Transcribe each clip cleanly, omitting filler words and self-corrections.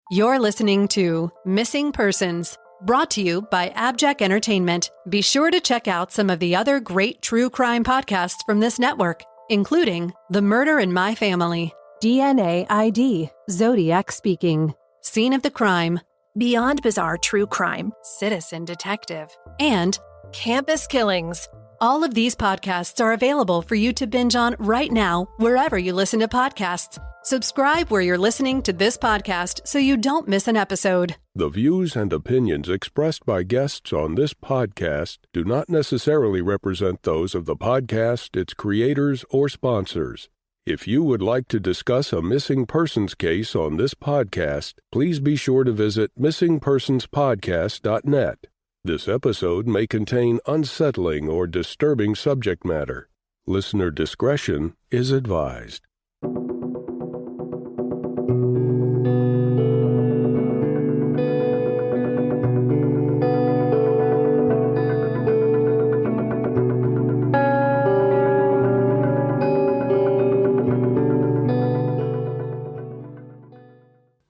You're listening to Missing Persons, brought to you by AbJack Entertainment. Be sure to check out some of the other great true crime podcasts from this network, including The Murder in My Family, DNA ID, Zodiac Speaking, Scene of the Crime, Beyond Bizarre True Crime, Citizen Detective, and Campus Killings. All of these podcasts are available for you to binge on right now, wherever you listen to podcasts. Subscribe where you're listening to this podcast so you don't miss an episode. The views and opinions expressed by guests on this podcast do not necessarily represent those of the podcast, its creators, or sponsors. If you would like to discuss a missing persons case on this podcast, please be sure to visit missingpersonspodcast.net. This episode may contain unsettling or disturbing subject matter. Listener discretion is advised.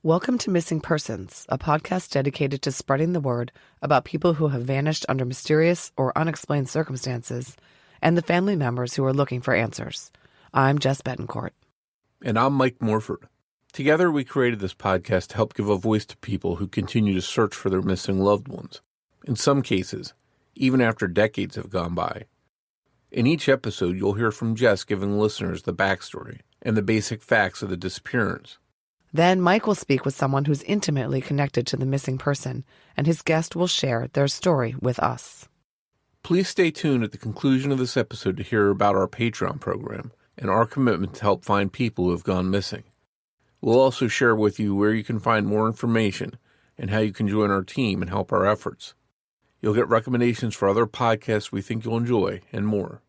Welcome to Missing Persons, a podcast dedicated to spreading the word about people who have vanished under mysterious or unexplained circumstances and the family members who are looking for answers. I'm Jess Betancourt. And I'm Mike Morford. Together, we created this podcast to help give a voice to people who continue to search for their missing loved ones. In some cases, even after decades have gone by. In each episode, you'll hear from Jess giving listeners the backstory and the basic facts of the disappearance. Then Mike will speak with someone who's intimately connected to the missing person, and his guest will share their story with us. Please stay tuned at the conclusion of this episode to hear about our Patreon program and our commitment to help find people who have gone missing. We'll also share with you where you can find more information and how you can join our team and help our efforts. You'll get recommendations for other podcasts we think you'll enjoy and more.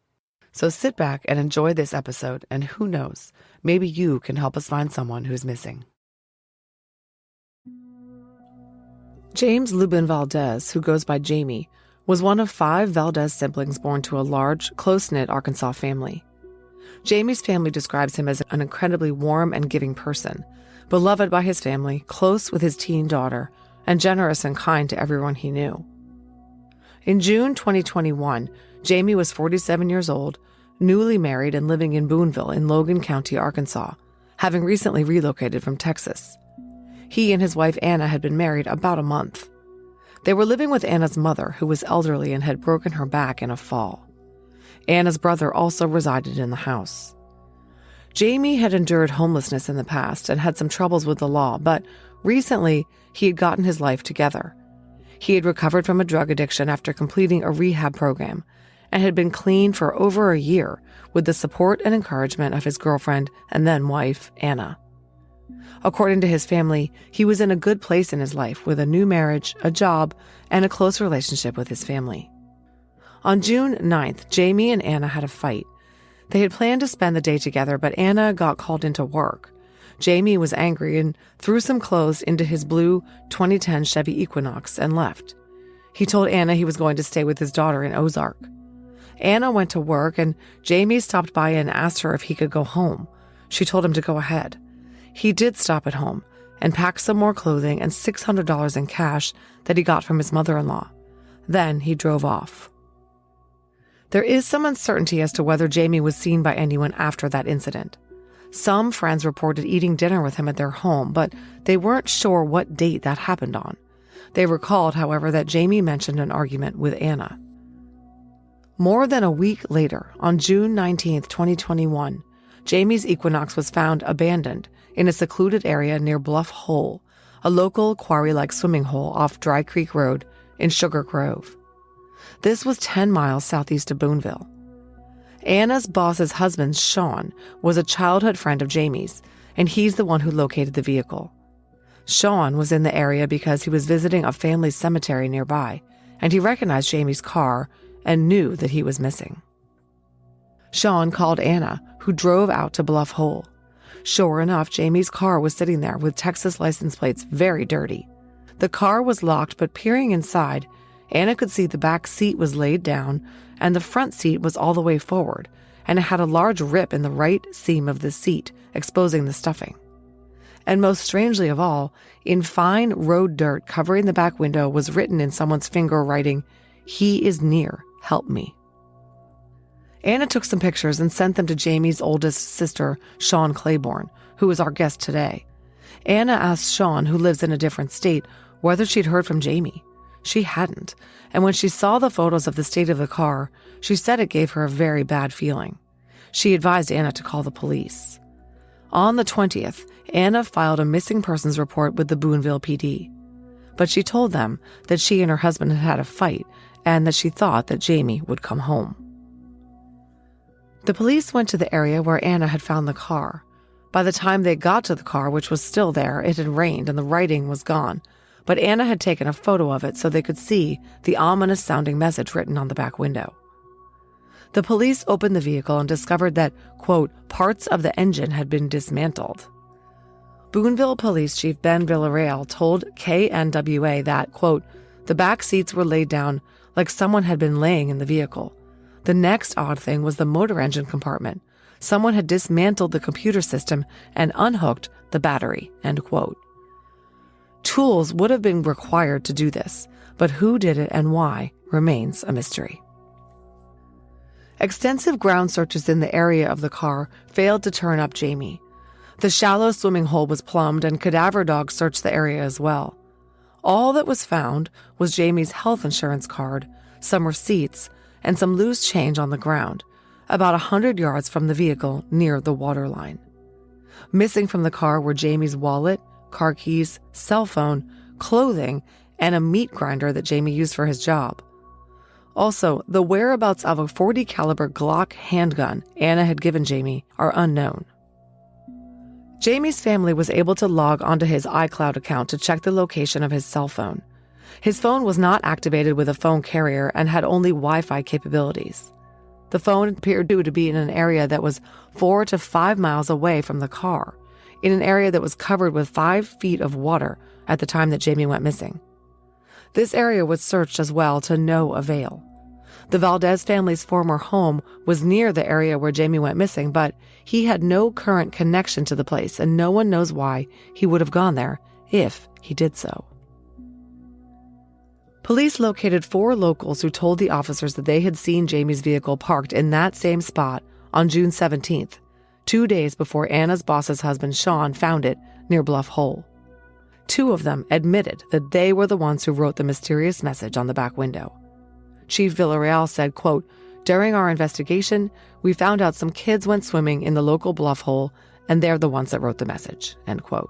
So sit back and enjoy this episode, and who knows, maybe you can help us find someone who's missing. James Lubin Valdez, who goes by Jamie, was one of 5 Valdez siblings born to a large, close-knit Arkansas family. Jamie's family describes him as an incredibly warm and giving person, beloved by his family, close with his teen daughter, and generous and kind to everyone he knew. In June 2021, Jamie was 47 years old, newly married and living in Boonville in Logan County, Arkansas, having recently relocated from Texas. He and his wife Anna had been married about a month. They were living with Anna's mother, who was elderly and had broken her back in a fall. Anna's brother also resided in the house. Jamie had endured homelessness in the past and had some troubles with the law, but recently he had gotten his life together. He had recovered from a drug addiction after completing a rehab program and had been clean for over a year with the support and encouragement of his girlfriend and then wife, Anna. According to his family, he was in a good place in his life with a new marriage, a job, and a close relationship with his family. On June 9th, Jamie and Anna had a fight. They had planned to spend the day together, but Anna got called into work. Jamie was angry and threw some clothes into his blue 2010 Chevy Equinox and left. He told Anna he was going to stay with his daughter in Ozark. Anna went to work, and Jamie stopped by and asked her if he could go home. She told him to go ahead. He did stop at home and packed some more clothing and $600 in cash that he got from his mother-in-law. Then he drove off. There is some uncertainty as to whether Jamie was seen by anyone after that incident. Some friends reported eating dinner with him at their home, but they weren't sure what date that happened on. They recalled, however, that Jamie mentioned an argument with Anna. More than a week later, on June 19, 2021, Jamie's Equinox was found abandoned in a secluded area near Bluff Hole, a local quarry-like swimming hole off Dry Creek Road in Sugar Grove. This was 10 miles southeast of Boonville. Anna's boss's husband, Sean, was a childhood friend of Jamie's, and he's the one who located the vehicle. Sean was in the area because he was visiting a family cemetery nearby, and he recognized Jamie's car and knew that he was missing. Sean called Anna, who drove out to Bluff Hole. Sure enough, Jamie's car was sitting there with Texas license plates very dirty. The car was locked, but peering inside, Anna could see the back seat was laid down and the front seat was all the way forward, and it had a large rip in the right seam of the seat, exposing the stuffing. And most strangely of all, in fine road dirt covering the back window was written in someone's finger writing, "He is near, help me." Anna took some pictures and sent them to Jamie's oldest sister, Sean Claiborne, who is our guest today. Anna asked Sean, who lives in a different state, whether she'd heard from Jamie. She hadn't, and when she saw the photos of the state of the car, she said it gave her a very bad feeling. She advised Anna to call the police. On the 20th, Anna filed a missing persons report with the Boonville PD. But she told them that she and her husband had had a fight and that she thought that Jamie would come home. The police went to the area where Anna had found the car. By the time they got to the car, which was still there, it had rained and the writing was gone. But Anna had taken a photo of it so they could see the ominous-sounding message written on the back window. The police opened the vehicle and discovered that, quote, parts of the engine had been dismantled. Boonville Police Chief Ben Villarreal told KNWA that, quote, the back seats were laid down like someone had been laying in the vehicle. The next odd thing was the motor engine compartment. Someone had dismantled the computer system and unhooked the battery, end quote. Tools would have been required to do this, but who did it and why remains a mystery. Extensive ground searches in the area of the car failed to turn up Jamie. The shallow swimming hole was plumbed and cadaver dogs searched the area as well. All that was found was Jamie's health insurance card, some receipts, and some loose change on the ground, about 100 yards from the vehicle near the waterline. Missing from the car were Jamie's wallet, car keys, cell phone, clothing, and a meat grinder that Jamie used for his job. Also, the whereabouts of a .40 caliber Glock handgun Anna had given Jamie are unknown. Jamie's family was able to log onto his iCloud account to check the location of his cell phone. His phone was not activated with a phone carrier and had only Wi-Fi capabilities. The phone appeared to be in an area that was 4 to 5 miles away from the car, in an area that was covered with 5 feet of water at the time that Jamie went missing. This area was searched as well to no avail. The Valdez family's former home was near the area where Jamie went missing, but he had no current connection to the place, and no one knows why he would have gone there if he did so. Police located 4 locals who told the officers that they had seen Jamie's vehicle parked in that same spot on June 17th, 2 days before Anna's boss's husband Sean found it near Bluff Hole. 2 of them admitted that they were the ones who wrote the mysterious message on the back window. Chief Villarreal said, quote, during our investigation, we found out some kids went swimming in the local Bluff Hole, and they're the ones that wrote the message, end quote.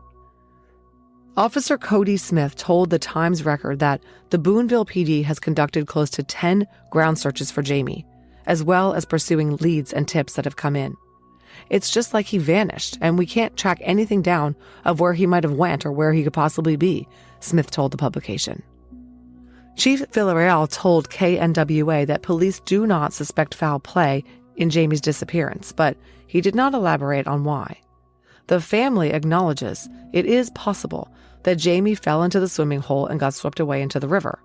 Officer Cody Smith told the Times Record that the Boonville PD has conducted close to 10 ground searches for Jamie, as well as pursuing leads and tips that have come in. It's just like he vanished, and we can't track anything down of where he might have went or where he could possibly be, Smith told the publication. Chief Villarreal told KNWA that police do not suspect foul play in Jamie's disappearance, but he did not elaborate on why. The family acknowledges it is possible that Jamie fell into the swimming hole and got swept away into the river.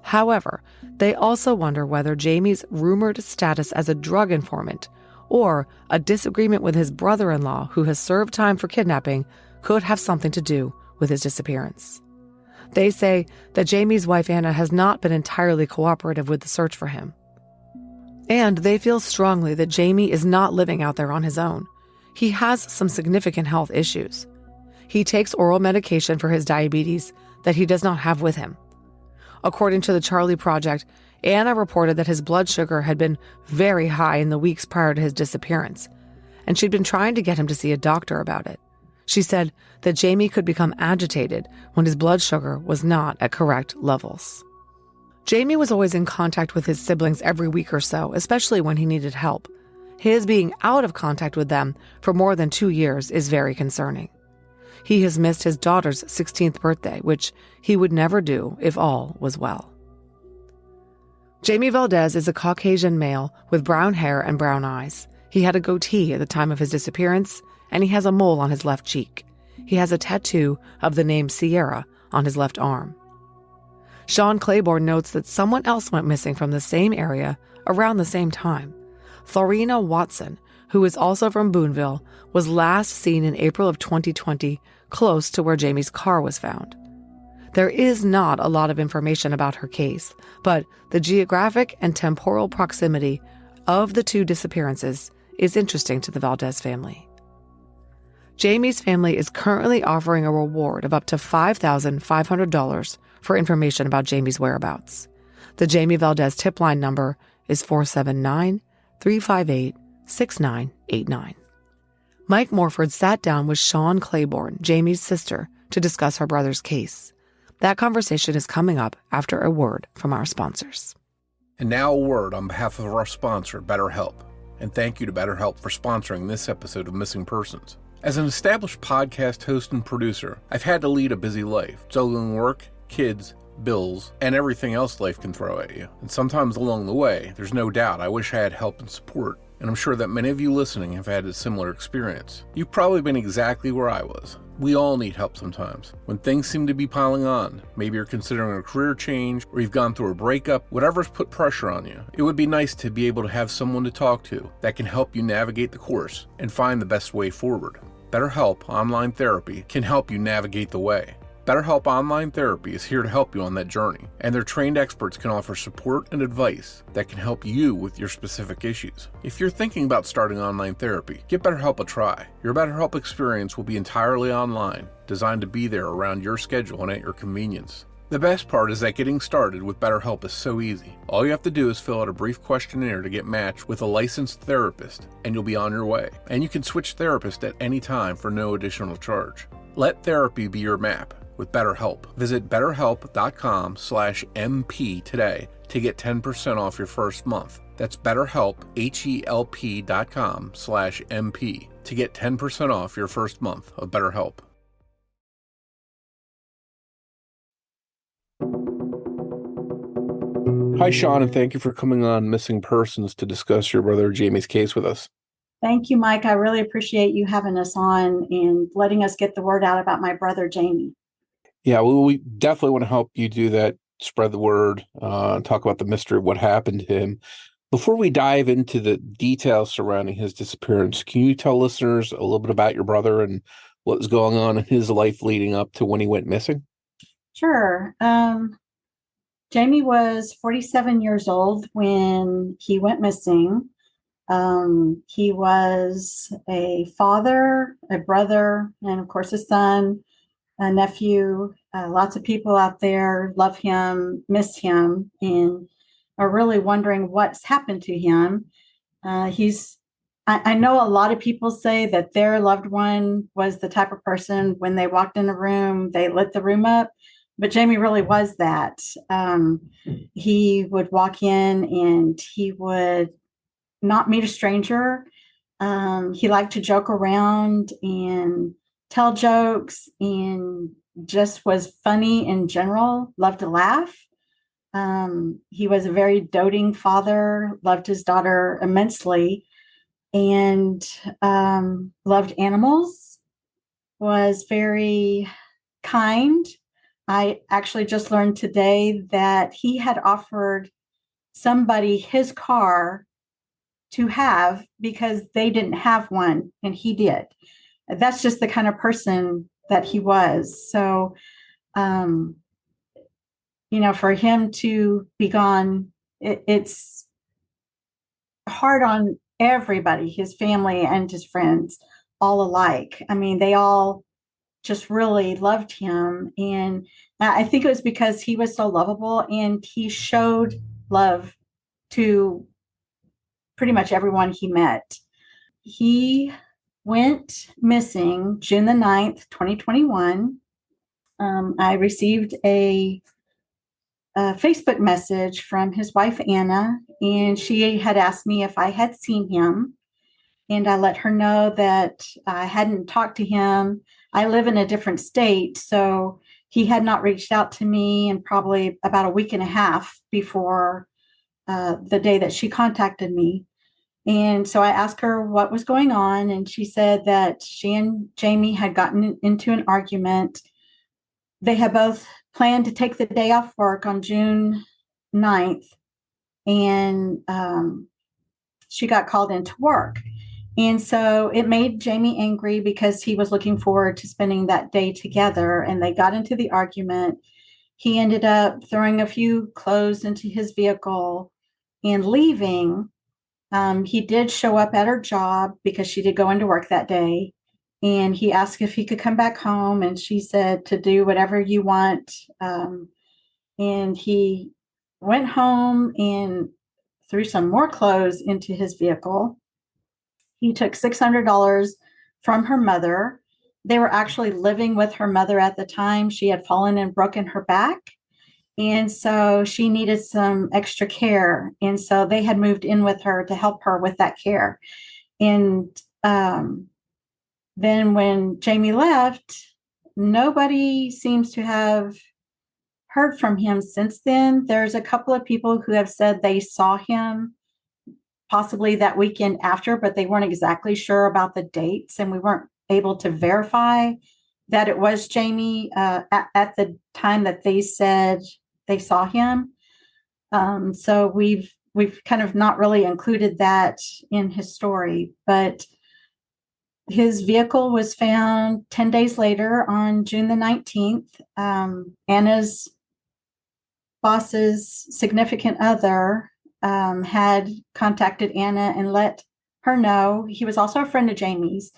However, they also wonder whether Jamie's rumored status as a drug informant or a disagreement with his brother-in-law, who has served time for kidnapping, could have something to do with his disappearance. They say that Jamie's wife Anna has not been entirely cooperative with the search for him. And they feel strongly that Jamie is not living out there on his own. He has some significant health issues. He takes oral medication for his diabetes that he does not have with him. According to the Charlie Project, Anna reported that his blood sugar had been very high in the weeks prior to his disappearance, and she'd been trying to get him to see a doctor about it. She said that Jamie could become agitated when his blood sugar was not at correct levels. Jamie was always in contact with his siblings every week or so, especially when he needed help. His being out of contact with them for more than 2 years is very concerning. He has missed his daughter's 16th birthday, which he would never do if all was well. Jamie Valdez is a Caucasian male with brown hair and brown eyes. He had a goatee at the time of his disappearance, and he has a mole on his left cheek. He has a tattoo of the name Sierra on his left arm. Sean Claiborne notes that someone else went missing from the same area around the same time. Thorina Watson, who is also from Boonville, was last seen in April of 2020 close to where Jamie's car was found. There is not a lot of information about her case, but the geographic and temporal proximity of the two disappearances is interesting to the Valdez family. Jamie's family is currently offering a reward of up to $5,500 for information about Jamie's whereabouts. The Jamie Valdez tip line number is 479-358-6989. Mike Morford sat down with Sean Claiborne, Jamie's sister, to discuss her brother's case. That conversation is coming up after a word from our sponsors. And now a word on behalf of our sponsor, BetterHelp. And thank you to BetterHelp for sponsoring this episode of Missing Persons. As an established podcast host and producer, I've had to lead a busy life, juggling work, kids, bills, and everything else life can throw at you. And sometimes along the way, there's no doubt I wish I had help and support. And I'm sure that many of you listening have had a similar experience. You've probably been exactly where I was. We all need help sometimes. When things seem to be piling on, maybe you're considering a career change, or you've gone through a breakup, whatever's put pressure on you, it would be nice to be able to have someone to talk to that can help you navigate the course and find the best way forward. BetterHelp Online Therapy can help you navigate the way. BetterHelp Online Therapy is here to help you on that journey, and their trained experts can offer support and advice that can help you with your specific issues. If you're thinking about starting online therapy, give BetterHelp a try. Your BetterHelp experience will be entirely online, designed to be there around your schedule and at your convenience. The best part is that getting started with BetterHelp is so easy. All you have to do is fill out a brief questionnaire to get matched with a licensed therapist, and you'll be on your way. And you can switch therapists at any time for no additional charge. Let therapy be your map with BetterHelp. Visit betterhelp.com/MP today to get 10% off your first month. That's BetterHelp, HELP.com/MP to get 10% off your first month of BetterHelp. Hi, Sean, and thank you for coming on Missing Persons to discuss your brother Jamie's case with us. Thank you, Mike. I really appreciate you having us on and letting us get the word out about my brother Jamie. Yeah, well, we definitely want to help you do that, spread the word, talk about the mystery of what happened to him. Before we dive into the details surrounding his disappearance, can you tell listeners a little bit about your brother and what was going on in his life leading up to when he went missing? Sure. Jamie was 47 years old when he went missing. He was a father, a brother, and of course a son, a nephew. Lots of people out there love him, miss him, and are really wondering what's happened to him. I know a lot of people say that their loved one was the type of person when they walked in a room, they lit the room up. But Jamie really was that. He would walk in and he would not meet a stranger. He liked to joke around and tell jokes and just was funny in general, loved to laugh. He was a very doting father, loved his daughter immensely, and loved animals, was very kind. I actually just learned today that he had offered somebody his car to have because they didn't have one and he did. That's just the kind of person that he was. So, for him to be gone, it's hard on everybody, his family and his friends, all alike. I mean, they all just really loved him. And I think it was because he was so lovable and he showed love to pretty much everyone he met. He went missing June the 9th, 2021. I received a Facebook message from his wife, Anna, and she had asked me if I had seen him. And I let her know that I hadn't talked to him. I live in a different state, so he had not reached out to me in probably about a week and a half before the day that she contacted me. And so I asked her what was going on, and she said that she and Jamie had gotten into an argument. They had both planned to take the day off work on June 9th, and she got called into work. And so it made Jamie angry because he was looking forward to spending that day together, and they got into the argument. He ended up throwing a few clothes into his vehicle and leaving. He did show up at her job because she did go into work that day. And he asked if he could come back home. And she said to do whatever you want. And he went home and threw some more clothes into his vehicle. He took $600 from her mother. They were actually living with her mother at the time. She had fallen and broken her back. And so she needed some extra care. And so they had moved in with her to help her with that care. And then when Jamie left, nobody seems to have heard from him since then. There's a couple of people who have said they saw him possibly that weekend after, but they weren't exactly sure about the dates, and we weren't able to verify that it was Jamie at the time that they said they saw him. So we've kind of not really included that in his story, but his vehicle was found 10 days later on June the 19th. Anna's boss's significant other had contacted Anna and let her know, he was also a friend of Jamie's,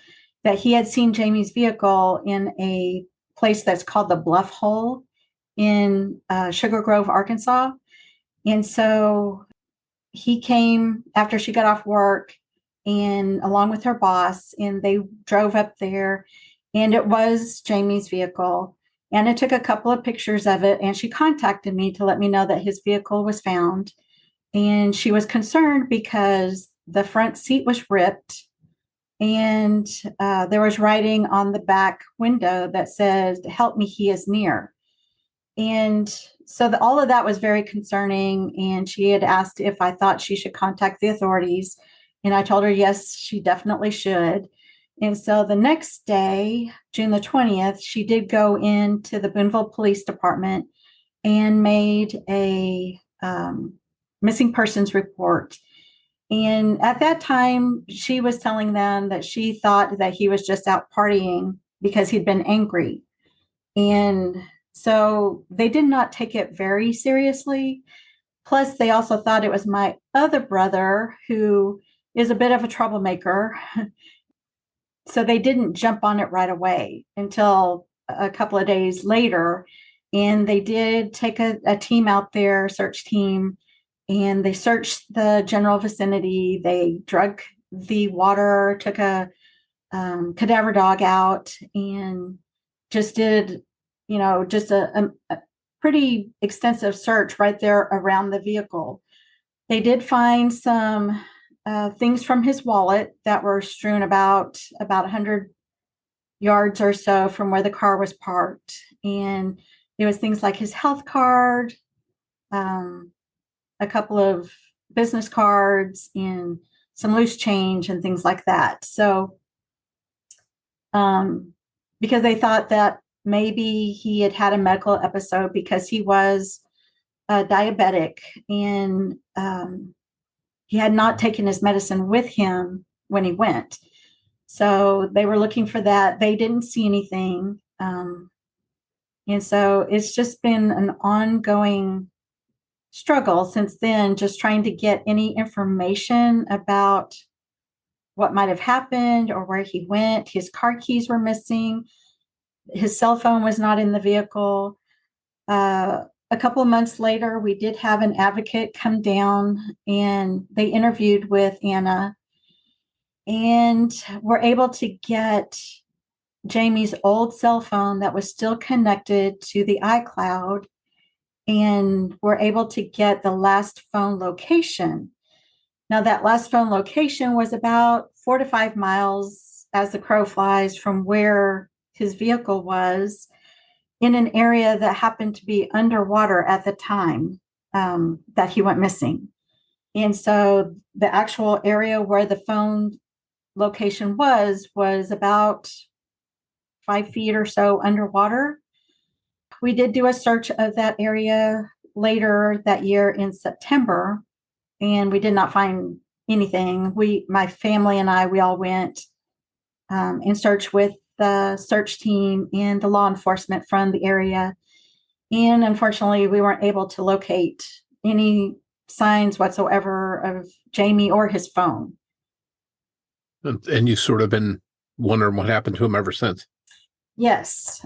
that he had seen Jamie's vehicle in a place that's called the Bluff Hole in Sugar Grove, Arkansas. And so he came after she got off work and along with her boss, and they drove up there, and it was Jamie's vehicle. Anna took a couple of pictures of it, and she contacted me to let me know that his vehicle was found. And she was concerned because the front seat was ripped, and there was writing on the back window that said, "Help me, he is near." And so all of that was very concerning. And she had asked if I thought she should contact the authorities. And I told her, yes, she definitely should. And so the next day, June the 20th, she did go into the Boonville Police Department and made a missing persons report. And at that time, she was telling them that she thought that he was just out partying because he'd been angry. And so they did not take it very seriously. Plus, they also thought it was my other brother, who is a bit of a troublemaker. So they didn't jump on it right away until a couple of days later. And they did take a team out there, search team, and they searched the general vicinity. They drug the water, took a cadaver dog out, and just did, just a pretty extensive search right there around the vehicle. They did find some things from his wallet that were strewn about 100 yards or so from where the car was parked. And it was things like his health card, a couple of business cards, and some loose change and things like that. So because they thought that maybe he had had a medical episode because he was diabetic, and he had not taken his medicine with him when he went. So they were looking for that. They didn't see anything. And so it's just been an ongoing struggle since then, just trying to get any information about what might have happened or where he went. His car keys were missing. His cell phone was not in the vehicle. A couple of months later, we did have an advocate come down, and they interviewed with Anna, and were able to get Jamie's old cell phone that was still connected to the iCloud, and were able to get the last phone location. Now, that last phone location was about 4 to 5 miles as the crow flies from where his vehicle was, in an area that happened to be underwater at the time that he went missing. And so the actual area where the phone location was about 5 feet or so underwater. We did do a search of that area later that year in September, and we did not find anything. My family and we all went in search with the search team and the law enforcement from the area. And unfortunately, we weren't able to locate any signs whatsoever of Jamie or his phone. And you've sort of been wondering what happened to him ever since. Yes.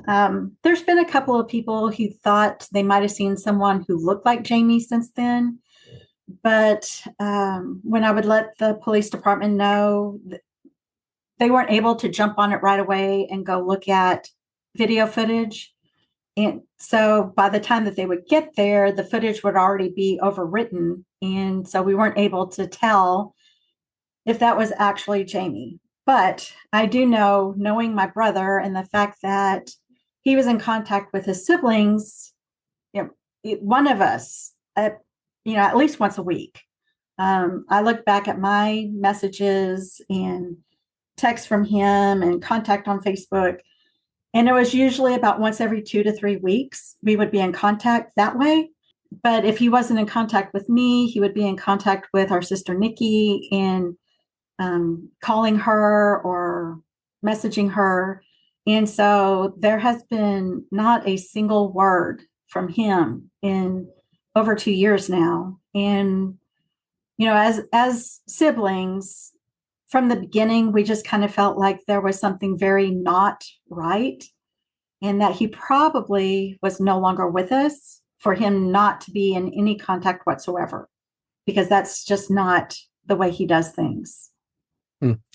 There's been a couple of people who thought they might have seen someone who looked like Jamie since then. But when I would let the police department know, they weren't able to jump on it right away and go look at video footage. And so by the time that they would get there, the footage would already be overwritten. And so we weren't able to tell if that was actually Jamie. But I do know, knowing my brother and the fact that he was in contact with his siblings, one of us, at least once a week. I look back at my messages and texts from him and contact on Facebook, and it was usually about once every 2 to 3 weeks we would be in contact that way. But if he wasn't in contact with me, he would be in contact with our sister Nikki and calling her or messaging her. And so there has been not a single word from him in over 2 years now. And, as siblings, from the beginning, we just kind of felt like there was something very not right, and that he probably was no longer with us for him not to be in any contact whatsoever, because that's just not the way he does things.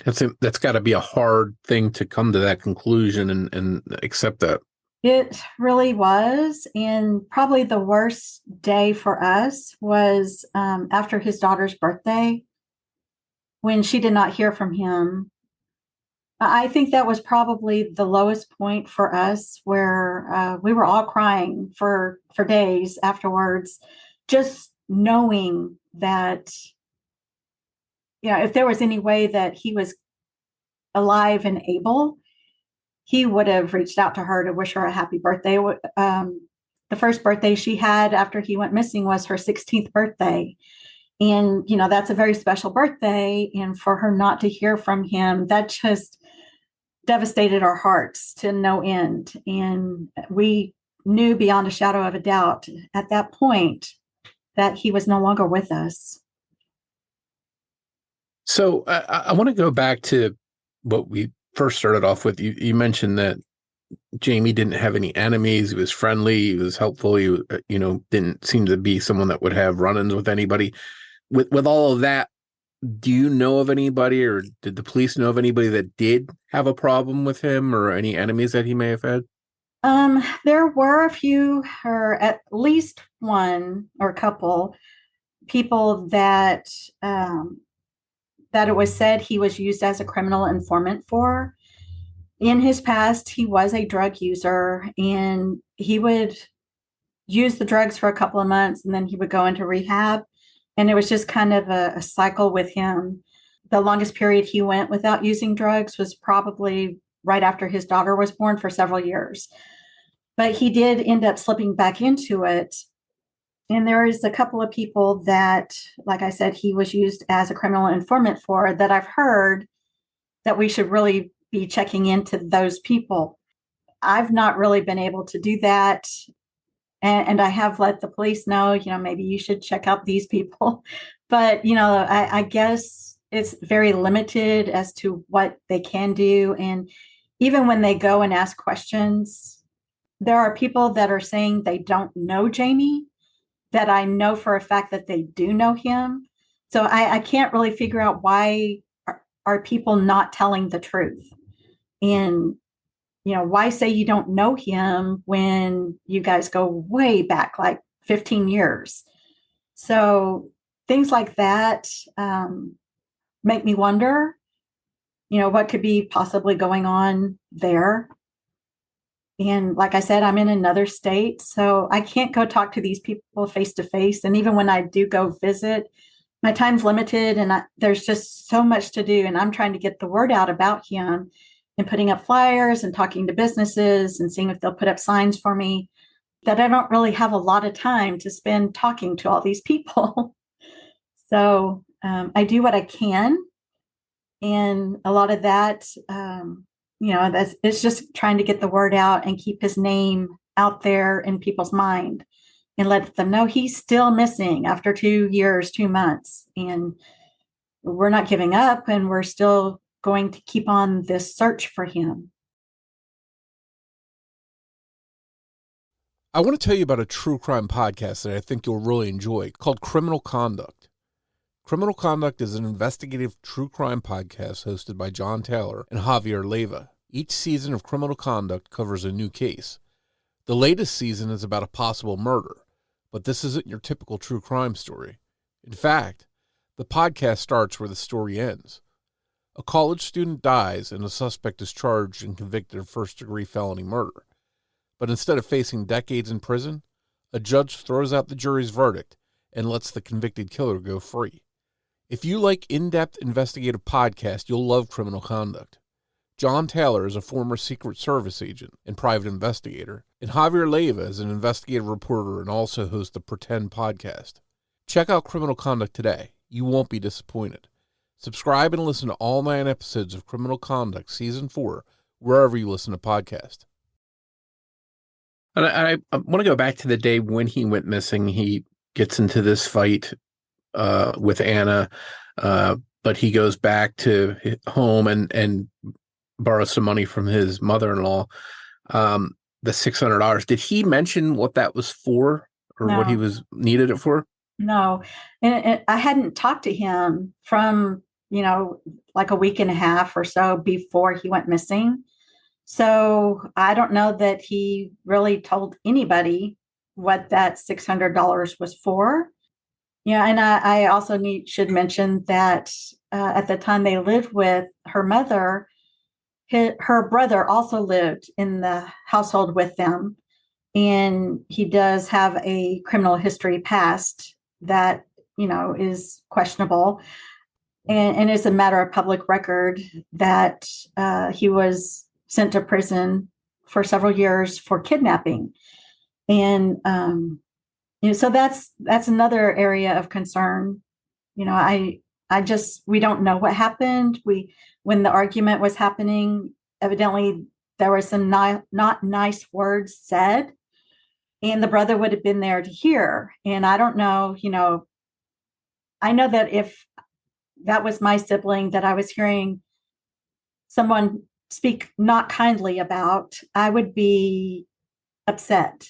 That's got to be a hard thing to come to that conclusion and accept that. It really was. And probably the worst day for us was after his daughter's birthday, when she did not hear from him. I think that was probably the lowest point for us, where we were all crying for days afterwards, just knowing that, if there was any way that he was alive and able, he would have reached out to her to wish her a happy birthday. The first birthday she had after he went missing was her 16th birthday. And, that's a very special birthday. And for her not to hear from him, that just devastated our hearts to no end. And we knew beyond a shadow of a doubt at that point that he was no longer with us. So I want to go back to what we first started off with. You mentioned that Jamie didn't have any enemies. He was friendly. He was helpful. He, didn't seem to be someone that would have run-ins with anybody. With all of that, do you know of anybody, or did the police know of anybody that did have a problem with him, or any enemies that he may have had? There were a few, or at least one or a couple people that it was said he was used as a criminal informant for. In his past, he was a drug user, and he would use the drugs for a couple of months, and then he would go into rehab. And it was just kind of a cycle with him. The longest period he went without using drugs was probably right after his daughter was born, for several years. But he did end up slipping back into it. And there is a couple of people that, like I said, he was used as a criminal informant for, that I've heard that we should really be checking into those people. I've not really been able to do that. And I have let the police know, maybe you should check out these people. But, I guess it's very limited as to what they can do. And even when they go and ask questions, there are people that are saying they don't know Jamie, that I know for a fact that they do know him. So I can't really figure out why are people not telling the truth. And why say you don't know him when you guys go way back, like 15 years? So things like that make me wonder, what could be possibly going on there. And like I said, I'm in another state, so I can't go talk to these people face to face. And even when I do go visit, my time's limited, and there's just so much to do. And I'm trying to get the word out about him, and putting up flyers and talking to businesses and seeing if they'll put up signs for me, that I don't really have a lot of time to spend talking to all these people. So I do what I can. And a lot of that, it's just trying to get the word out and keep his name out there in people's mind and let them know he's still missing after 2 years, 2 months. And we're not giving up, and we're still going to keep on this search for him. I want to tell you about a true crime podcast that I think you'll really enjoy called Criminal Conduct. Criminal Conduct is an investigative true crime podcast hosted by John Taylor and Javier Leyva. Each season of Criminal Conduct covers a new case. The latest season is about a possible murder, but this isn't your typical true crime story. In fact, the podcast starts where the story ends. A college student dies and a suspect is charged and convicted of first-degree felony murder. But instead of facing decades in prison, a judge throws out the jury's verdict and lets the convicted killer go free. If you like in-depth investigative podcasts, you'll love Criminal Conduct. John Taylor is a former Secret Service agent and private investigator, and Javier Leyva is an investigative reporter and also hosts the Pretend podcast. Check out Criminal Conduct today. You won't be disappointed. Subscribe and listen to all 9 episodes of Criminal Conduct Season 4, wherever you listen to podcasts. And I want to go back to the day when he went missing. He gets into this fight with Anna, but he goes back to home and borrows some money from his mother-in-law, the $600. Did he mention what that was for, or what he was needed it for? No. And I hadn't talked to him from, like a week and a half or so before he went missing. So I don't know that he really told anybody what that $600 was for. Yeah, and I also should mention that at the time they lived with her mother, her brother also lived in the household with them, and he does have a criminal history past that is questionable, and it's a matter of public record that he was sent to prison for several years for kidnapping, and so that's another area of concern. We don't know what happened. When the argument was happening, evidently there were some not nice words said, and the brother would have been there to hear. And I don't know, I know that if that was my sibling that I was hearing someone speak not kindly about, I would be upset.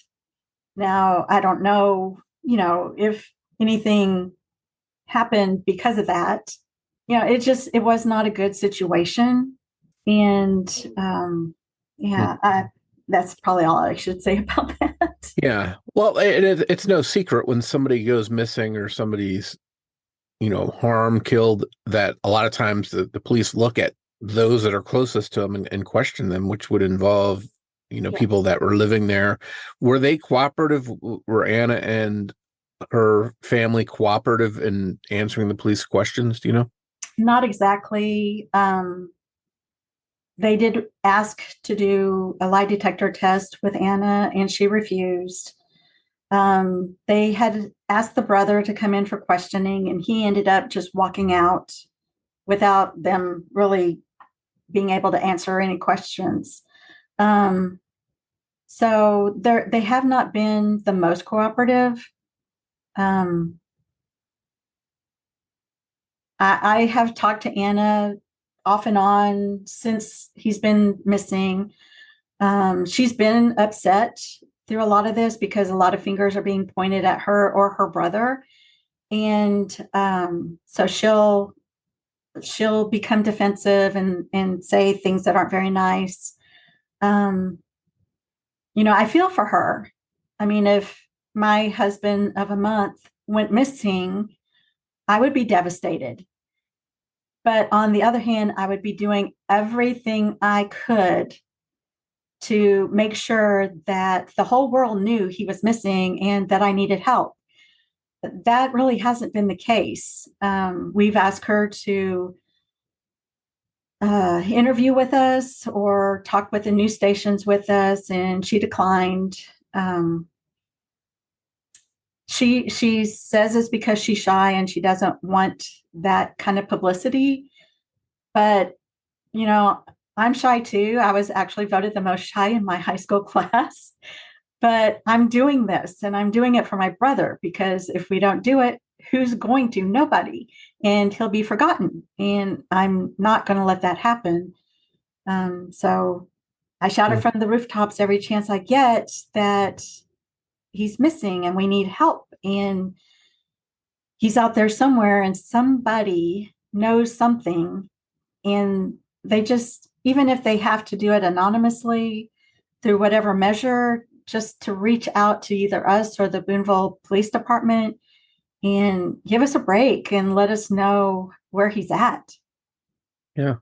Now, I don't know, if anything happened because of that. It was not a good situation. And that's probably all I should say about that. Yeah. Well, it's no secret when somebody goes missing or somebody's, harmed, killed, that a lot of times the police look at those that are closest to them and question them, which would involve people that were living there. Were they cooperative? Were Anna and her family cooperative in answering the police questions? Do you know? Not exactly. They did ask to do a lie detector test with Anna, and she refused. They had asked the brother to come in for questioning, and he ended up just walking out without them really being able to answer any questions. So they have not been the most cooperative. I have talked to Anna off and on since he's been missing. She's been upset through a lot of this because a lot of fingers are being pointed at her or her brother. And so she'll become defensive and say things that aren't very nice. I feel for her. I mean, if my husband of a month went missing, I would be devastated. But on the other hand, I would be doing everything I could to make sure that the whole world knew he was missing and that I needed help. That really hasn't been the case. We've asked her to interview with us or talk with the news stations with us, and she declined. She says it's because she's shy and she doesn't want that kind of publicity. But, you know, I'm shy too. I was actually voted the most shy in my high school class. But I'm doing this and I'm doing it for my brother, because if we don't do it, who's going to? Nobody. And he'll be forgotten. And I'm not going to let that happen. So I shout it from the rooftops every chance I get that he's missing and we need help. And he's out there somewhere and somebody knows something. And they just, even if they have to do it anonymously through whatever measure, just to reach out to either us or the Boonville Police Department and give us a break and let us know where he's at. Yeah.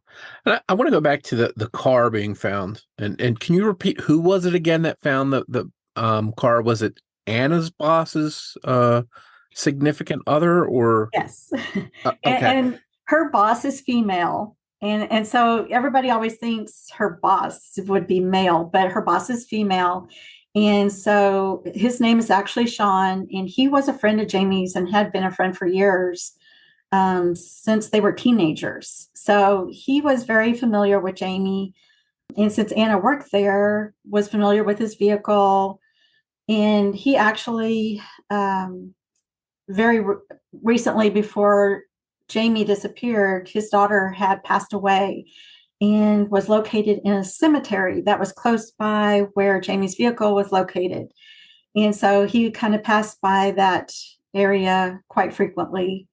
And I want to go back to the car being found. And can you repeat, who was it again that found the car? Was it Anna's boss's significant other, or? Yes. Okay. And her boss is female. And so everybody always thinks her boss would be male, but her boss is female. And so his name is actually Sean, and he was a friend of Jamie's and had been a friend for years, since they were teenagers. So he was very familiar with Jamie. And since Anna worked there, was familiar with his vehicle. And he actually, recently, before Jamie disappeared, his daughter had passed away and was located in a cemetery that was close by where Jamie's vehicle was located. And so he kind of passed by that area quite frequently.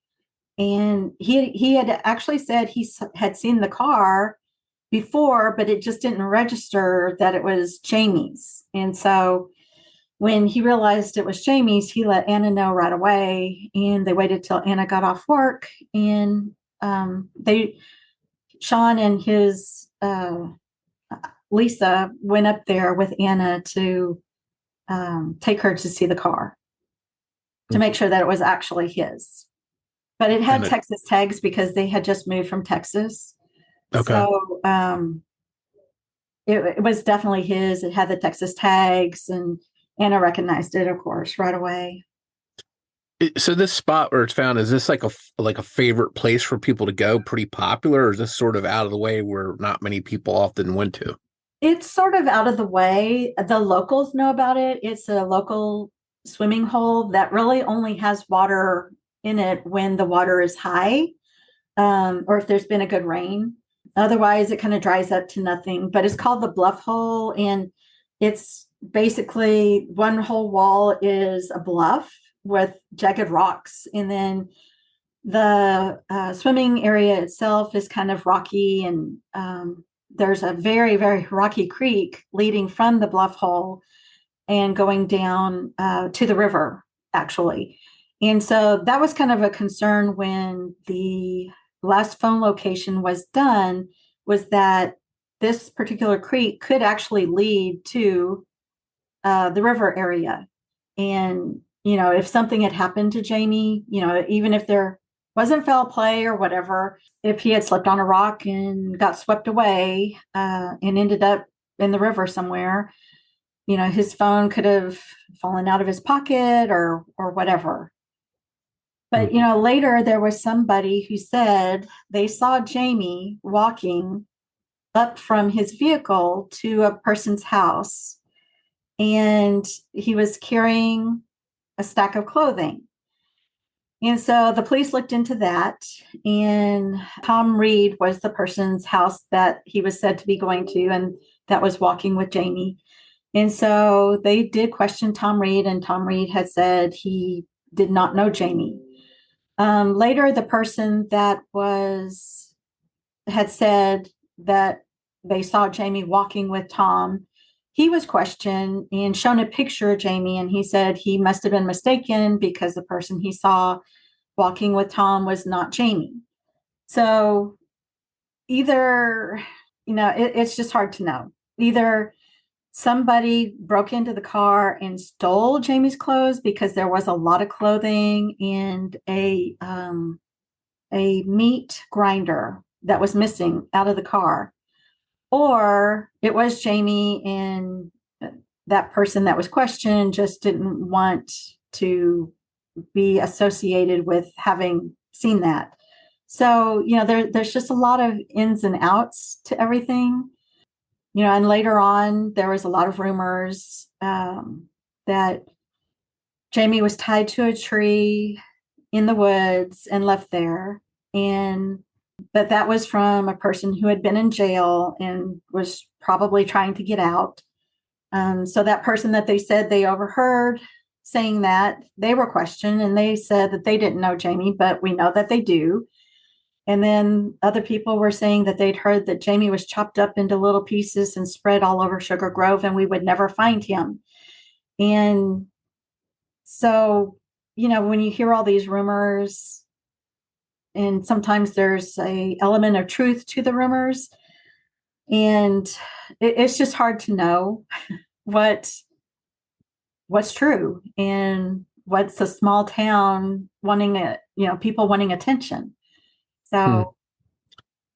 And he had actually said he had seen the car before, but it just didn't register that it was Jamie's. And so when he realized it was Jamie's, he let Anna know right away. And they waited till Anna got off work. And Sean and his Lisa went up there with Anna to take her to see the car to make sure that it was actually his. But it had Texas tags because they had just moved from Texas. Okay. So it was definitely his. It had the Texas tags, and Anna recognized it, of course, right away. So this spot where it's found, is this like a favorite place for people to go? Pretty popular, or is this sort of out of the way where not many people often went to? It's sort of out of the way. The locals know about it. It's a local swimming hole that really only has water in it when the water is high, or if there's been a good rain. Otherwise, it kind of dries up to nothing. But it's called the Bluff Hole, and it's basically one whole wall is a bluff with jagged rocks, and then the swimming area itself is kind of rocky, and there's a very, very rocky creek leading from the Bluff Hole and going down to the river, actually. And so that was kind of a concern when the last phone location was done, was that this particular creek could actually lead to the river area. And, you know, if something had happened to Jamie, you know, even if there wasn't foul play or whatever, if he had slipped on a rock and got swept away and ended up in the river somewhere, you know, his phone could have fallen out of his pocket or whatever. But, you know, later there was somebody who said they saw Jamie walking up from his vehicle to a person's house, and he was carrying a stack of clothing. And so the police looked into that, and Tom Reed was the person's house that he was said to be going to, and that was walking with Jamie. And so they did question Tom Reed, and Tom Reed had said he did not know Jamie. Later, the person that had said that they saw Jamie walking with Tom, he was questioned and shown a picture of Jamie, and he said he must have been mistaken because the person he saw walking with Tom was not Jamie. So either, you know, it's just hard to know. Either somebody broke into the car and stole Jamie's clothes because there was a lot of clothing and a meat grinder that was missing out of the car, or it was Jamie and that person that was questioned just didn't want to be associated with having seen that. So, there's just a lot of ins and outs to everything, and later on, there was a lot of rumors that Jamie was tied to a tree in the woods and left there. But that was from a person who had been in jail and was probably trying to get out. So that person that they said they overheard saying that, they were questioned and they said that they didn't know Jamie, but we know that they do. And then other people were saying that they'd heard that Jamie was chopped up into little pieces and spread all over Sugar Grove and we would never find him. And so, when you hear all these rumors, and sometimes there's an element of truth to the rumors, and it's just hard to know what's true and what's a small town wanting it, people wanting attention. So,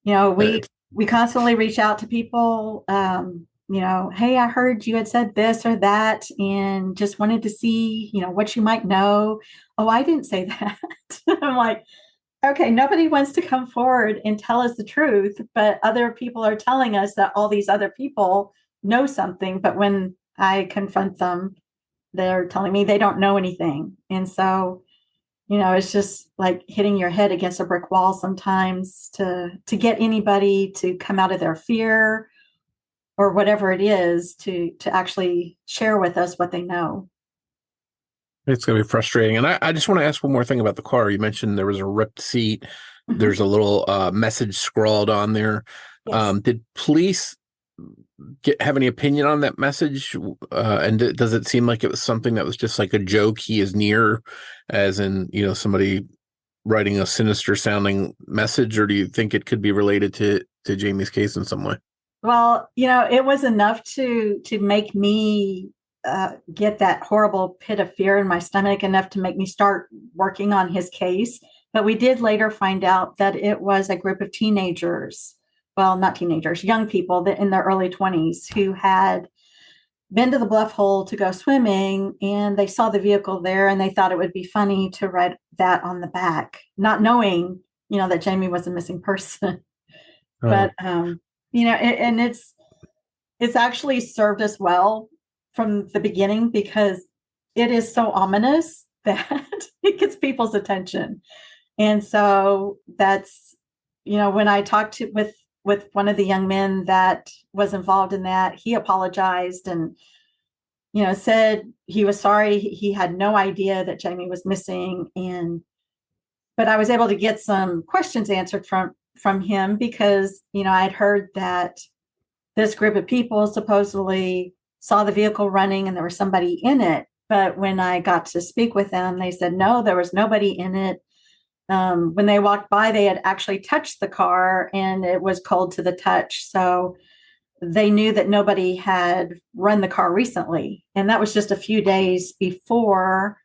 we constantly reach out to people, hey, I heard you had said this or that and just wanted to see, what you might know. Oh, I didn't say that. I'm like, okay, nobody wants to come forward and tell us the truth, but other people are telling us that all these other people know something. But when I confront them, they're telling me they don't know anything. And so, it's just like hitting your head against a brick wall sometimes to get anybody to come out of their fear or whatever it is to actually share with us what they know. It's going to be frustrating. And I just want to ask one more thing about the car. You mentioned there was a ripped seat. Mm-hmm. There's a little message scrawled on there. Yes. Did police have any opinion on that message? And does it seem like it was something that was just like a joke? He is near, as in, somebody writing a sinister sounding message, or do you think it could be related to Jamie's case in some way? Well, it was enough to make me get that horrible pit of fear in my stomach, enough to make me start working on his case. But we did later find out that it was a group of teenagers. Well, not teenagers, young people that in their early 20s who had been to the Bluff Hole to go swimming, and they saw the vehicle there and they thought it would be funny to write that on the back, not knowing, that Jamie was a missing person. Oh. But, and it's actually served us well from the beginning because it is so ominous that it gets people's attention. And so that's, when I talked with one of the young men that was involved in that, he apologized and, said he was sorry. He had no idea that Jamie was missing. But I was able to get some questions answered from him because, I'd heard that this group of people supposedly saw the vehicle running and there was somebody in it. But when I got to speak with them, they said, no, there was nobody in it. When they walked by, they had actually touched the car and it was cold to the touch. So they knew that nobody had run the car recently. And that was just a few days before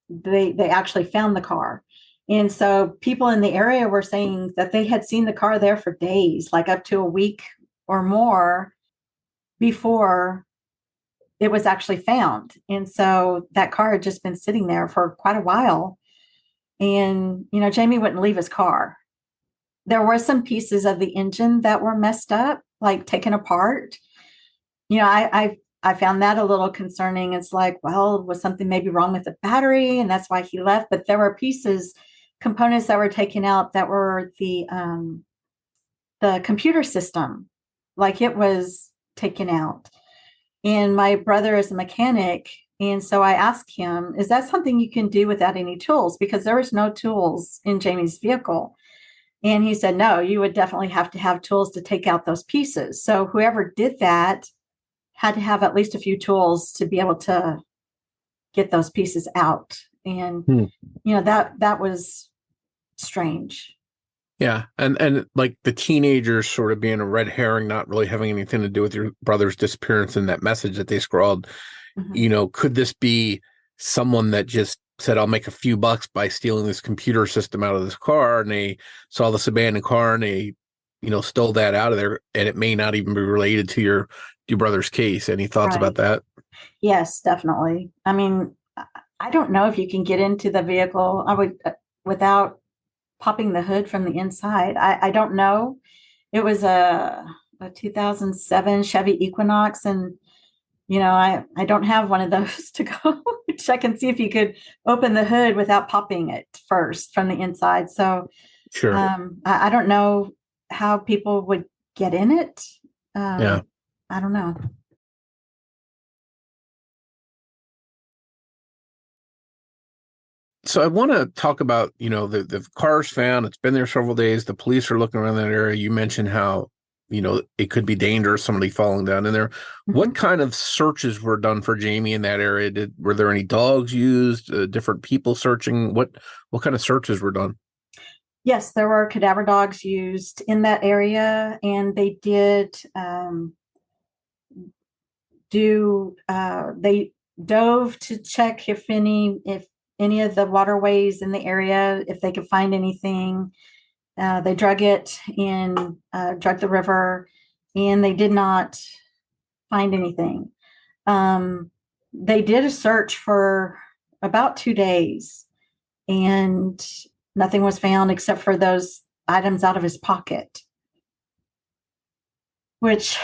they actually found the car. And so people in the area were saying that they had seen the car there for days, like up to a week or more before it was actually found. And so that car had just been sitting there for quite a while. And, Jamie wouldn't leave his car. There were some pieces of the engine that were messed up, like taken apart. I found that a little concerning. It's like, well, was something maybe wrong with the battery? And that's why he left. But there were components that were taken out that were the computer system, like it was taken out. And my brother is a mechanic. And so I asked him, is that something you can do without any tools? Because there was no tools in Jamie's vehicle. And he said, no, you would definitely have to have tools to take out those pieces. So whoever did that had to have at least a few tools to be able to get those pieces out. And, that was strange. Yeah. And like the teenagers sort of being a red herring, not really having anything to do with your brother's disappearance and that message that they scrawled, could this be someone that just said, I'll make a few bucks by stealing this computer system out of this car, and they saw this abandoned car and they, stole that out of there, and it may not even be related to your brother's case. Any thoughts about that? Yes, definitely. I mean, I don't know if you can get into the vehicle. I would without popping the hood from the inside. I don't know. It was a 2007 Chevy Equinox, and I don't have one of those to go check and see if you could open the hood without popping it first from the inside. So Sure. I don't know how people would get in it. Yeah. I don't know. So I want to talk about, the car's found. It's been there several days. The police are looking around that area. You mentioned how, it could be dangerous, somebody falling down in there. Mm-hmm. What kind of searches were done for Jamie in that area? Were there any dogs used? Different people searching? What kind of searches were done? Yes, there were cadaver dogs used in that area, and they did they dove to check if any of the waterways in the area, if they could find anything. They drug it and drug the river, and they did not find anything. They did a search for about 2 days, and nothing was found except for those items out of his pocket, which,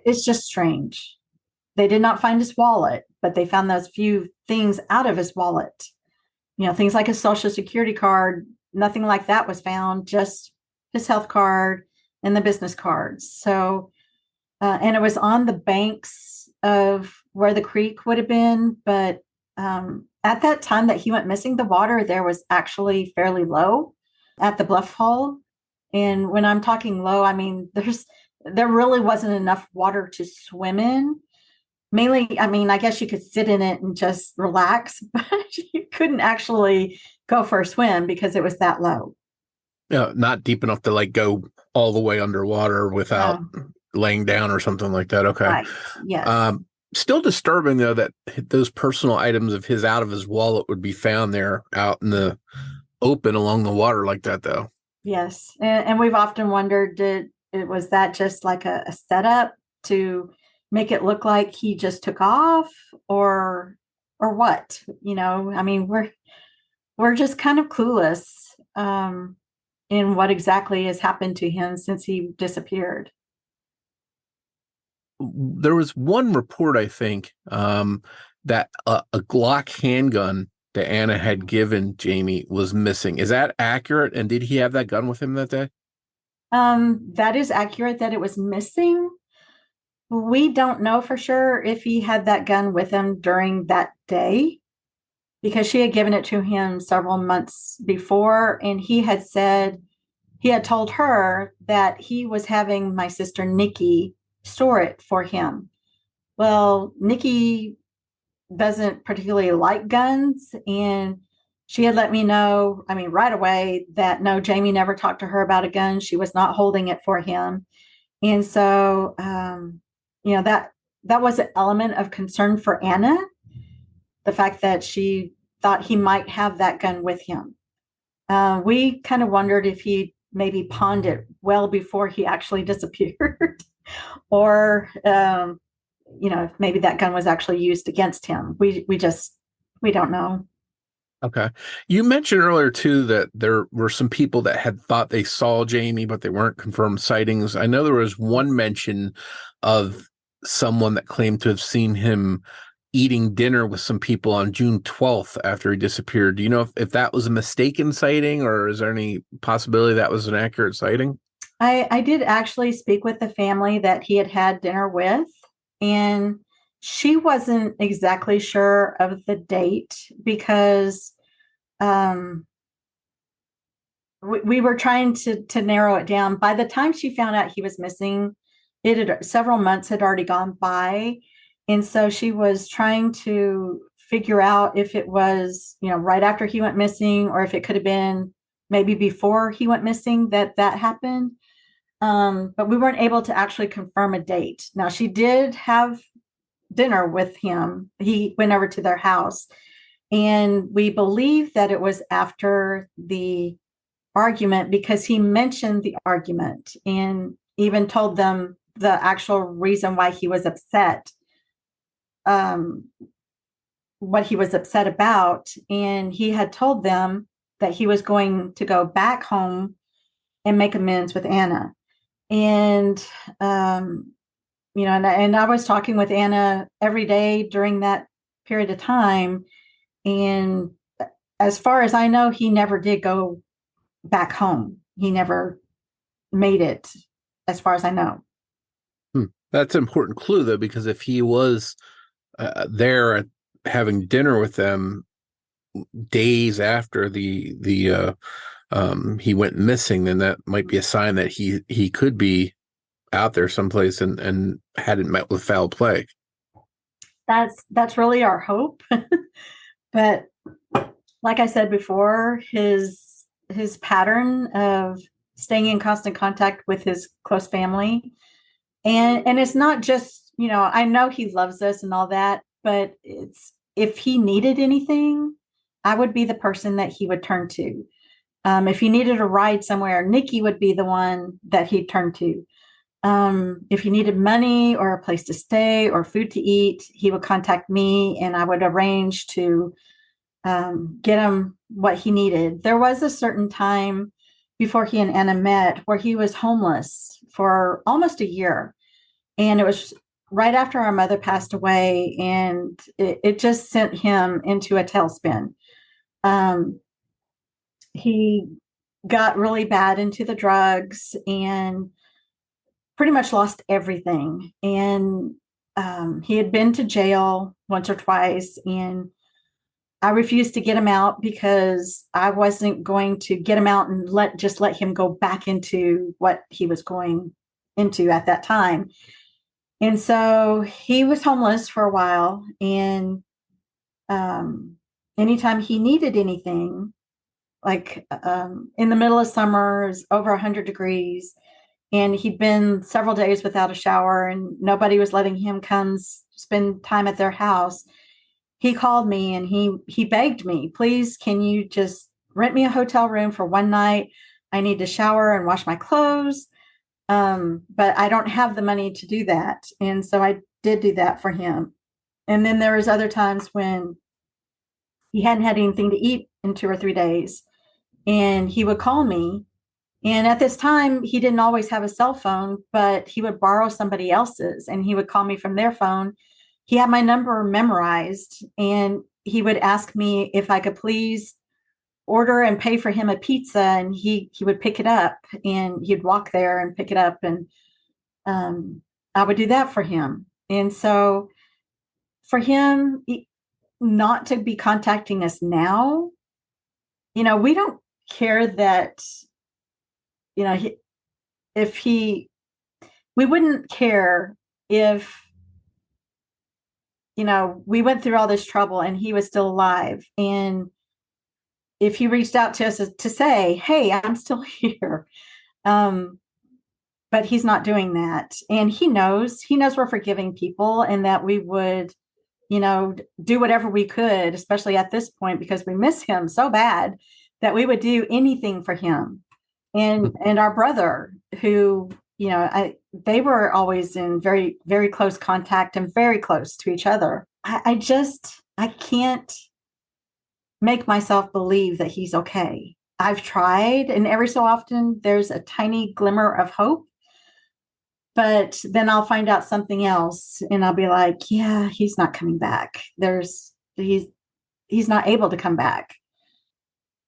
it's just strange. They did not find his wallet, but they found those few things out of his wallet. Things like his Social Security card, nothing like that was found, just his health card and the business cards. So, and it was on the banks of where the creek would have been. But at that time that he went missing, the water there was actually fairly low at the bluff hole. And when I'm talking low, I mean, there really wasn't enough water to swim in. Mainly, I mean, I guess you could sit in it and just relax, but you couldn't actually go for a swim because it was that low. Not deep enough to go all the way underwater without laying down or something like that. Okay. Right. Yes. Still disturbing, though, that those personal items of his out of his wallet would be found there out in the open along the water like that, though. Yes. And we've often wondered, was that just like a setup to make it look like he just took off, or what? I mean, we're just kind of clueless in what exactly has happened to him since he disappeared. There was one report, I think, that a Glock handgun that Anna had given Jamie was missing. Is that accurate? And did he have that gun with him that day? That is accurate that it was missing. We don't know for sure if he had that gun with him during that day, because she had given it to him several months before, and he had told her that he was having my sister Nikki store it for him. Well, Nikki doesn't particularly like guns, and she had let me know, I mean, right away, that no, Jamie never talked to her about a gun. She was not holding it for him. And so, that was an element of concern for Anna, the fact that she thought he might have that gun with him. We kind of wondered if he maybe pawned it well before he actually disappeared, or, if maybe that gun was actually used against him. We don't know. Okay. You mentioned earlier, too, that there were some people that had thought they saw Jamie, but they weren't confirmed sightings. I know there was one mention of someone that claimed to have seen him eating dinner with some people on June 12th after he disappeared. Do you know if that was a mistaken sighting, or is there any possibility that was an accurate sighting? I did actually speak with the family that he had dinner with, and she wasn't exactly sure of the date because we were trying to narrow it down. By the time she found out he was missing, several months had already gone by. And so she was trying to figure out if it was, right after he went missing, or if it could have been maybe before he went missing that happened. But we weren't able to actually confirm a date. Now, she did have dinner with him. He went over to their house, and we believe that it was after the argument, because he mentioned the argument and even told them the actual reason why he was upset. what he was upset about. And he had told them that he was going to go back home and make amends with Anna. And, and I was talking with Anna every day during that period of time. And as far as I know, he never did go back home. He never made it, as far as I know. That's an important clue, though, because if he was there having dinner with them days after he went missing, then that might be a sign that he could be out there someplace and hadn't met with foul play. That's really our hope. But like I said before, his pattern of staying in constant contact with his close family, and it's not just, I know he loves us and all that, but it's, if he needed anything, I would be the person that he would turn to. If he needed a ride somewhere, Nikki would be the one that he'd turn to. If he needed money or a place to stay or food to eat, he would contact me and I would arrange to get him what he needed. There was a certain time before he and Anna met where he was homeless for almost a year. And it was right after our mother passed away, and it just sent him into a tailspin. He got really bad into the drugs and pretty much lost everything. And he had been to jail once or twice, and I refused to get him out because I wasn't going to get him out and let him go back into what he was going into at that time. And so he was homeless for a while, and anytime he needed anything, like in the middle of summer, it was over 100 degrees, and he'd been several days without a shower, and nobody was letting him come spend time at their house. He called me and he begged me, please, can you just rent me a hotel room for one night? I need to shower and wash my clothes. But I don't have the money to do that. And so I did do that for him. And then there was other times when he hadn't had anything to eat in 2 or 3 days, and he would call me. And at this time, he didn't always have a cell phone, but he would borrow somebody else's and he would call me from their phone. He had my number memorized, and he would ask me if I could please order and pay for him a pizza, and he would pick it up, and he'd walk there and pick it up, and I would do that for him. And so for him not to be contacting us now, we don't care that, we wouldn't care if, we went through all this trouble and he was still alive. And if he reached out to us to say, hey, I'm still here. But he's not doing that. And he knows we're forgiving people, and that we would, do whatever we could, especially at this point, because we miss him so bad, that we would do anything for him. And our brother, who, they were always in very, very close contact and very close to each other. I can't make myself believe that he's okay. I've tried, and every so often there's a tiny glimmer of hope, but then I'll find out something else and I'll be like, yeah, he's not coming back. He's not able to come back.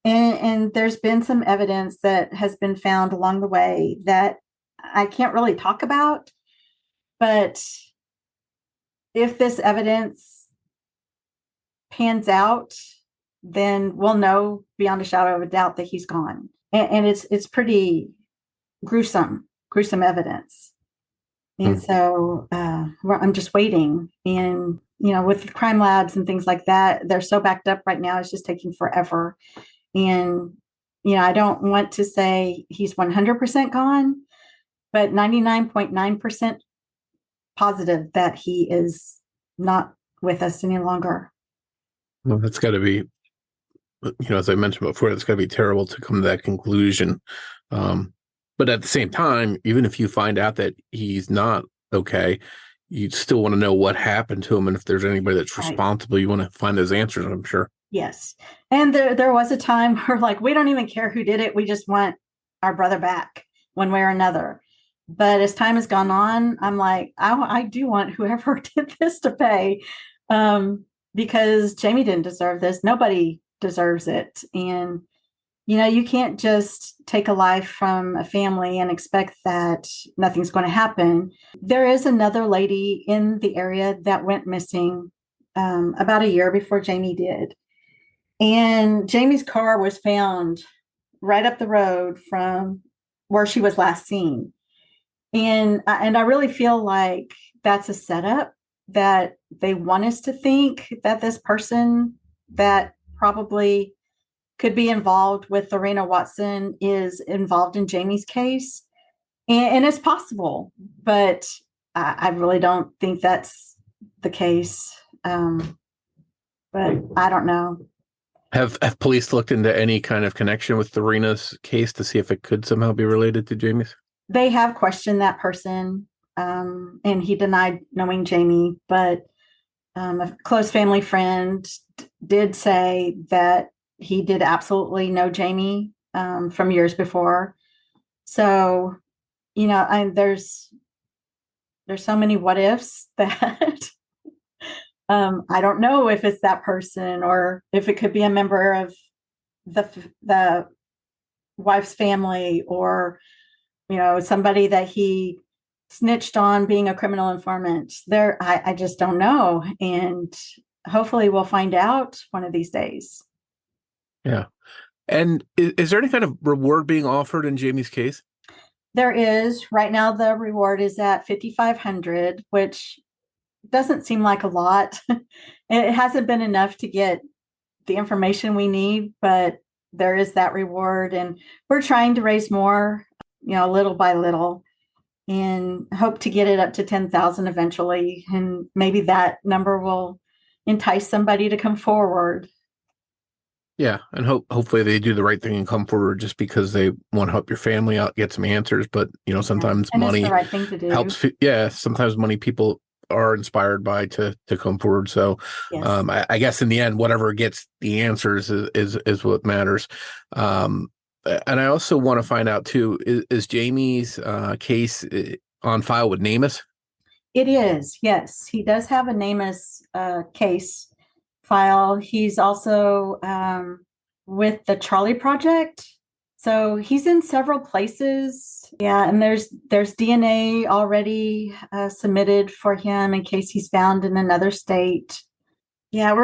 And there's been some evidence that has been found along the way that I can't really talk about, but if this evidence pans out, then we'll know beyond a shadow of a doubt that he's gone. And it's pretty gruesome evidence. And so I'm just waiting. And, with crime labs and things like that, they're so backed up right now, it's just taking forever. And, I don't want to say he's 100% gone, but 99.9% positive that he is not with us any longer. Well, that's got to be, as I mentioned before, it's got to be terrible to come to that conclusion. But at the same time, even if you find out that he's not okay, you still want to know what happened to him, and if there's anybody that's Right. responsible, you want to find those answers, I'm sure. Yes. And there was a time where like, we don't even care who did it. We just want our brother back one way or another. But as time has gone on, I'm like, I do want whoever did this to pay, because Jamie didn't deserve this. Nobody deserves it. And, you can't just take a life from a family and expect that nothing's going to happen. There is another lady in the area that went missing about a year before Jamie did. And Jamie's car was found right up the road from where she was last seen. And I really feel like that's a setup, that they want us to think that this person that probably could be involved with Lorena Watson is involved in Jamie's case. And it's possible, but I really don't think that's the case. But I don't know. Have police looked into any kind of connection with Lorena's case to see if it could somehow be related to Jamie's? They have questioned that person, and he denied knowing Jamie, but a close family friend did say that he did absolutely know Jamie from years before. So, there's so many what ifs that I don't know if it's that person or if it could be a member of the wife's family, or somebody that he snitched on being a criminal informant. I just don't know. And hopefully we'll find out one of these days. Yeah. And is there any kind of reward being offered in Jamie's case? There is. Right now, the reward is at $5,500, which doesn't seem like a lot. It hasn't been enough to get the information we need, but there is that reward. And we're trying to raise more, little by little, and hope to get it up to 10,000 eventually. And maybe that number will entice somebody to come forward. Yeah, and hopefully they do the right thing and come forward just because they want to help your family out, get some answers. But sometimes and money it's the right thing to do. helps. Yeah, sometimes money people are inspired by to come forward. So Yes. I guess in the end, whatever gets the answers is what matters. And I also want to find out too: is Jamie's case on file with NamUs? It is. Yes, he does have a NamUs case file. He's also with the Charlie Project, so he's in several places. Yeah, and there's DNA already submitted for him in case he's found in another state. Yeah,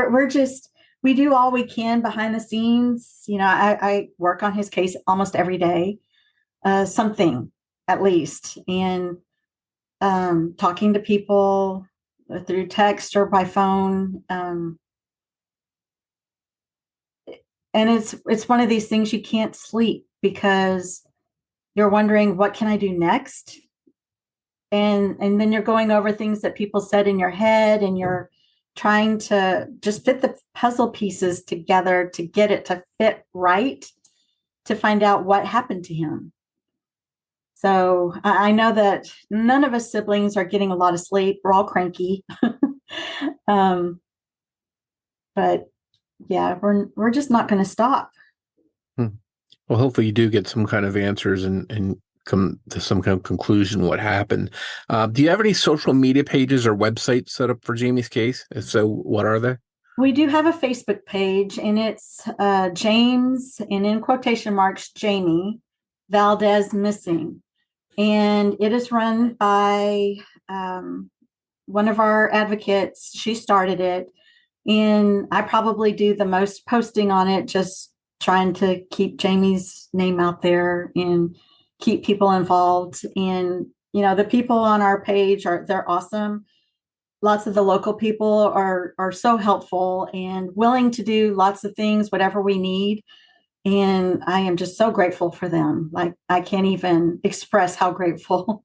we do all we can behind the scenes. I work on his case almost every day, something at least, and talking to people through text or by phone. And it's one of these things you can't sleep because you're wondering, what can I do next? And then you're going over things that people said in your head, and you're trying to just fit the puzzle pieces together to get it to fit right, to find out what happened to him. So I know that none of us siblings are getting a lot of sleep. We're all cranky. But yeah, we're just not going to stop. Well, hopefully you do get some kind of answers and come to some kind of conclusion what happened. Do you have any social media pages or websites set up for Jamie's case? If so, what are they? We do have a Facebook page, and it's James, and in quotation marks, Jamie Valdez Missing. And it is run by one of our advocates. She started it. And I probably do the most posting on it, just trying to keep Jamie's name out there and keep people involved. And, the people on our page they're awesome. Lots of the local people are so helpful and willing to do lots of things, whatever we need. And I am just so grateful for them. Like, I can't even express how grateful.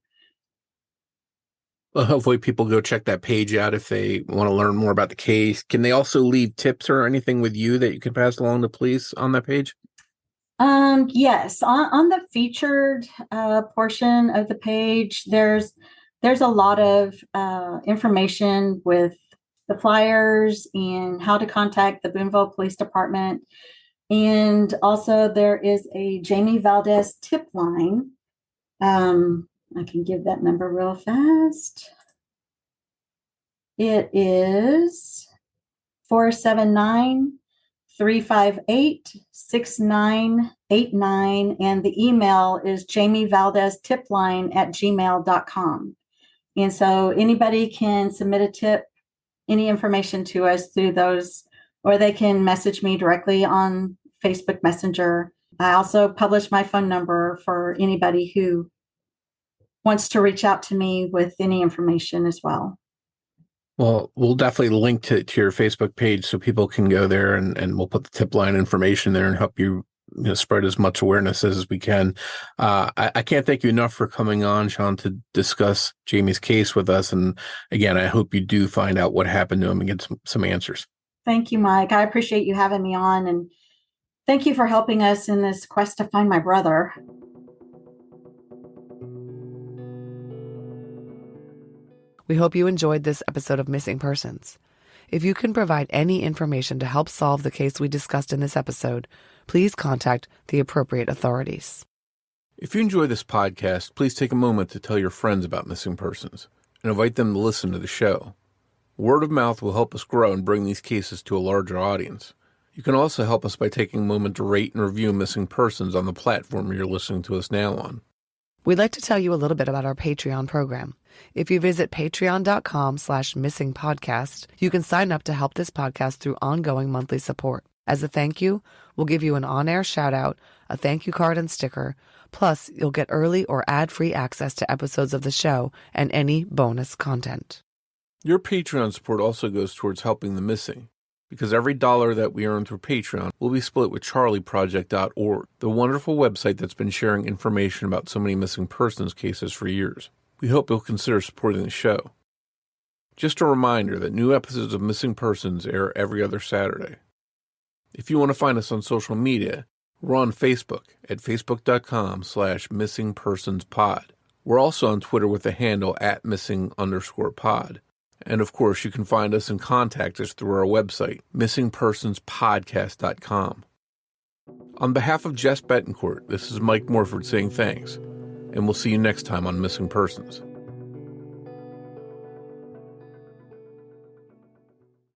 Well, hopefully people go check that page out if they want to learn more about the case. Can they also leave tips or anything with you that you can pass along to police on that page? Yes. On the featured portion of the page, there's there's a lot of information with the flyers and how to contact the Boonville Police Department. And also there is a Jamie Valdez tip line. I can give that number real fast. It is 479-358-6989. And the email is jamievaldeztipline@gmail.com. And so anybody can submit a tip, any information to us through those, or they can message me directly on Facebook Messenger. I also publish my phone number for anybody who wants to reach out to me with any information as well. Well, we'll definitely link to your Facebook page so people can go there, and we'll put the tip line information there and help you, spread as much awareness as we can. I can't thank you enough for coming on, Sean, to discuss Jamie's case with us. And again, I hope you do find out what happened to him and get some answers. Thank you, Mike. I appreciate you having me on, and thank you for helping us in this quest to find my brother. We hope you enjoyed this episode of Missing Persons. If you can provide any information to help solve the case we discussed in this episode, please contact the appropriate authorities. If you enjoy this podcast, please take a moment to tell your friends about Missing Persons and invite them to listen to the show. Word of mouth will help us grow and bring these cases to a larger audience. You can also help us by taking a moment to rate and review Missing Persons on the platform you're listening to us now on. We'd like to tell you a little bit about our Patreon program. If you visit patreon.com/missingpodcast, you can sign up to help this podcast through ongoing monthly support. As a thank you, we'll give you an on-air shout-out, a thank you card and sticker, plus you'll get early or ad-free access to episodes of the show and any bonus content. Your Patreon support also goes towards helping the missing, because every dollar that we earn through Patreon will be split with charlieproject.org, the wonderful website that's been sharing information about so many missing persons cases for years. We hope you'll consider supporting the show. Just a reminder that new episodes of Missing Persons air every other Saturday. If you want to find us on social media, we're on Facebook at facebook.com/missingpersonspod. We're also on Twitter with the handle @missing_pod. And of course, you can find us and contact us through our website, missingpersonspodcast.com. On behalf of Jess Betancourt, this is Mike Morford saying thanks, and we'll see you next time on Missing Persons.